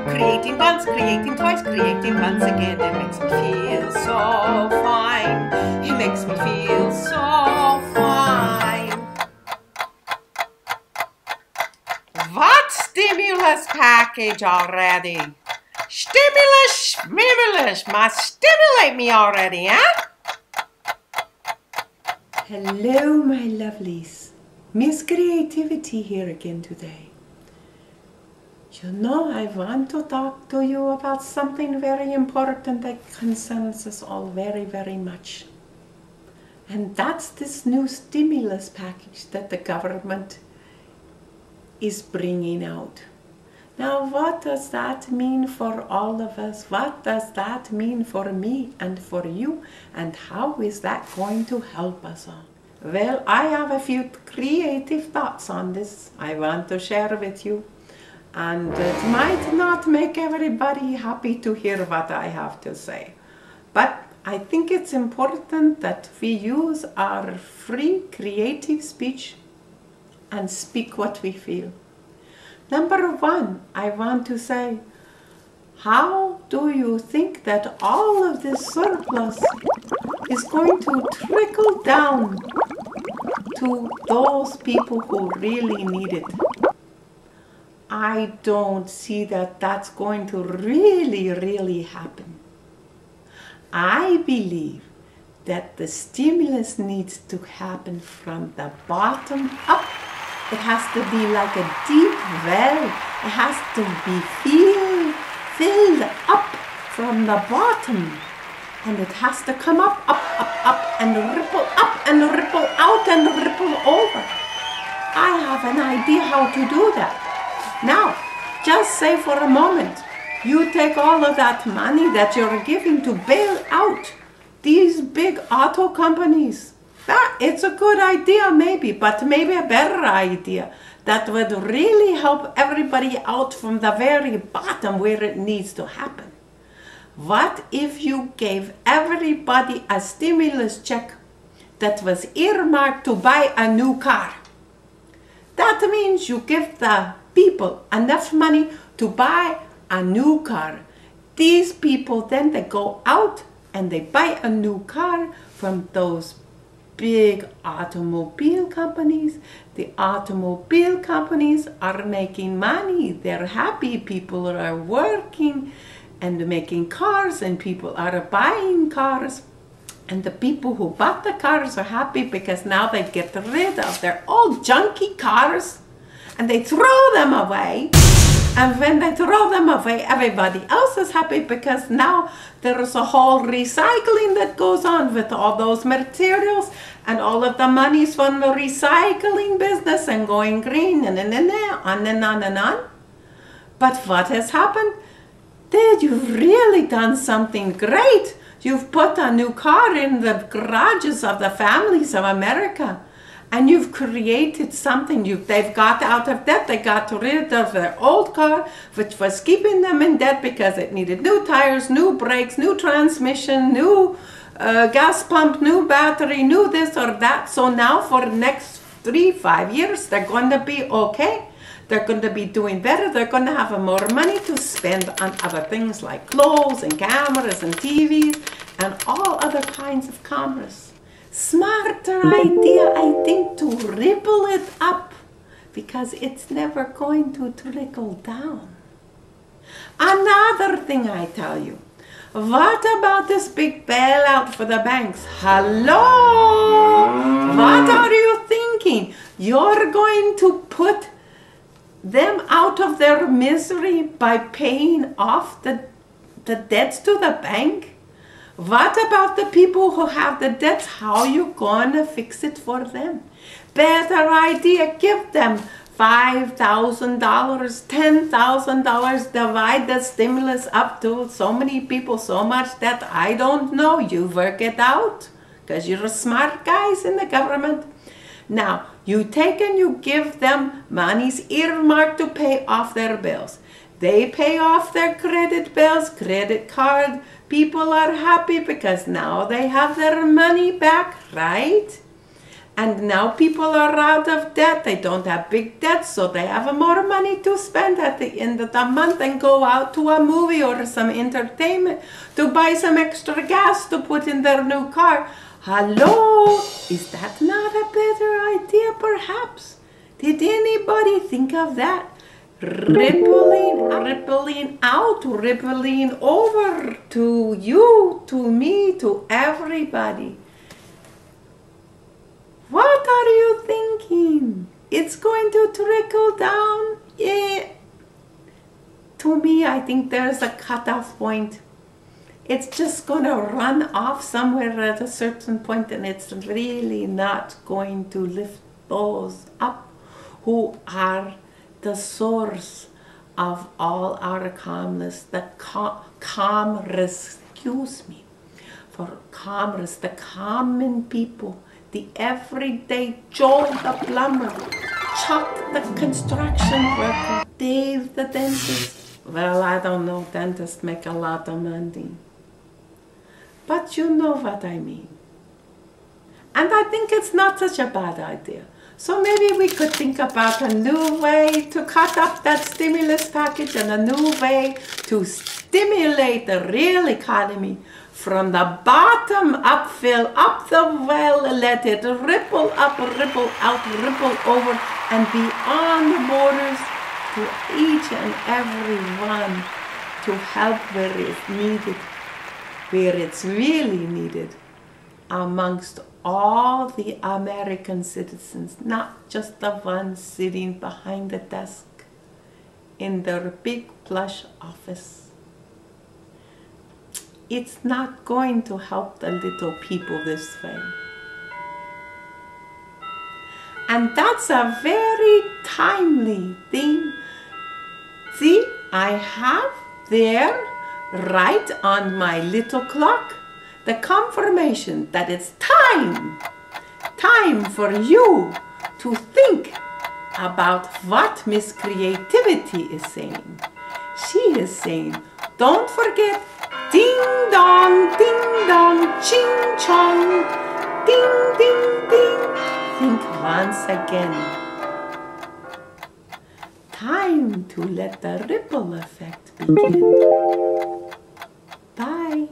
Creating once, creating twice, creating once again. It makes me feel so fine. It makes me feel so fine. What stimulus package already? Stimulus, schmimulus, must stimulate me already, huh? Hello, my lovelies. Miss Creativity here again today. You know, I want to talk to you about something very important that concerns us all very, very much. And that's this new stimulus package that the government is bringing out. Now, what does that mean for all of us? What does that mean for me and for you? And how is that going to help us all? Well, I have a few creative thoughts on this I want to share with you. And it might not make everybody happy to hear what I have to say. But I think it's important that we use our free creative speech and speak what we feel. Number one, I want to say, how do you think that all of this surplus is going to trickle down to those people who really need it? I don't see that that's going to really happen. I believe that the stimulus needs to happen from the bottom up. It has to be like a deep well. It has to be filled up from the bottom. And it has to come up, and ripple up, and ripple out, and ripple over. I have an idea how to do that. Now, just say for a moment, you take all of that money that you're giving to bail out these big auto companies. It's a good idea maybe, but maybe a better idea that would really help everybody out from the very bottom where it needs to happen. What if you gave everybody a stimulus check that was earmarked to buy a new car? That means you give the people enough money to buy a new car. These people then they go out and they buy a new car from those big automobile companies. The automobile companies are making money. They're happy. People are working and making cars, and people are buying cars. And the people who bought the cars are happy because now they get rid of their old junky cars and they throw them away. And when they throw them away, everybody else is happy because now there is a whole recycling that goes on with all those materials, and all of the money's from the recycling business and going green and on and on and on. But what has happened? Dad, you've really done something great. You've put a new car in the garages of the families of America. And you've created something. They've got out of debt. They got rid of their old car, which was keeping them in debt because it needed new tires, new brakes, new transmission, new gas pump, new battery, new this or that. So now for the next 3-5 years, they're going to be okay. They're going to be doing better. They're going to have more money to spend on other things like clothes and cameras and TVs and all other kinds of commerce. Smarter idea, I think, to ripple it up because it's never going to trickle down. Another thing I tell you, what about this big bailout for the banks? Hello? What are you thinking? You're going to put them out of their misery by paying off the debts to the bank? What about the people who have the debts? How are you going to fix it for them? Better idea, give them $5,000, $10,000, divide the stimulus up to so many people, so much that I don't know. You work it out because you're smart guys in the government. Now, you take and you give them monies earmarked to pay off their bills. They pay off their credit bills, credit card. People are happy because now they have their money back, right? And now people are out of debt. They don't have big debts, so they have more money to spend at the end of the month and go out to a movie or some entertainment, to buy some extra gas to put in their new car. Hello? Is that not a better idea, perhaps? Did anybody think of that? Rippling out, rippling over to you, to me, to everybody. What are you thinking? It's going to trickle down? Yeah. To me, I think there's a cutoff point. It's just going to run off somewhere at a certain point, and it's really not going to lift those up who are the source of all our calmness, the calmness, for calmness, the common people, the everyday Joe the plumber, Chuck the construction worker, Dave the dentist. Well, I don't know, dentists make a lot of money. But you know what I mean. And I think it's not such a bad idea. So maybe we could think about a new way to cut up that stimulus package and a new way to stimulate the real economy. From the bottom up, fill up the well, let it ripple up, ripple out, ripple over, and beyond the borders to each and every one to help where it's needed, where it's really needed, amongst all the American citizens, not just the ones sitting behind the desk in their big plush office. It's not going to help the little people this way. And that's a very timely thing. See, I have there, right on my little clock, the confirmation that it's time for you to think about what Miss Creativity is saying. She is saying, don't forget, ding dong, ching chong, ding ding ding. Think once again. Time to let the ripple effect begin. Bye.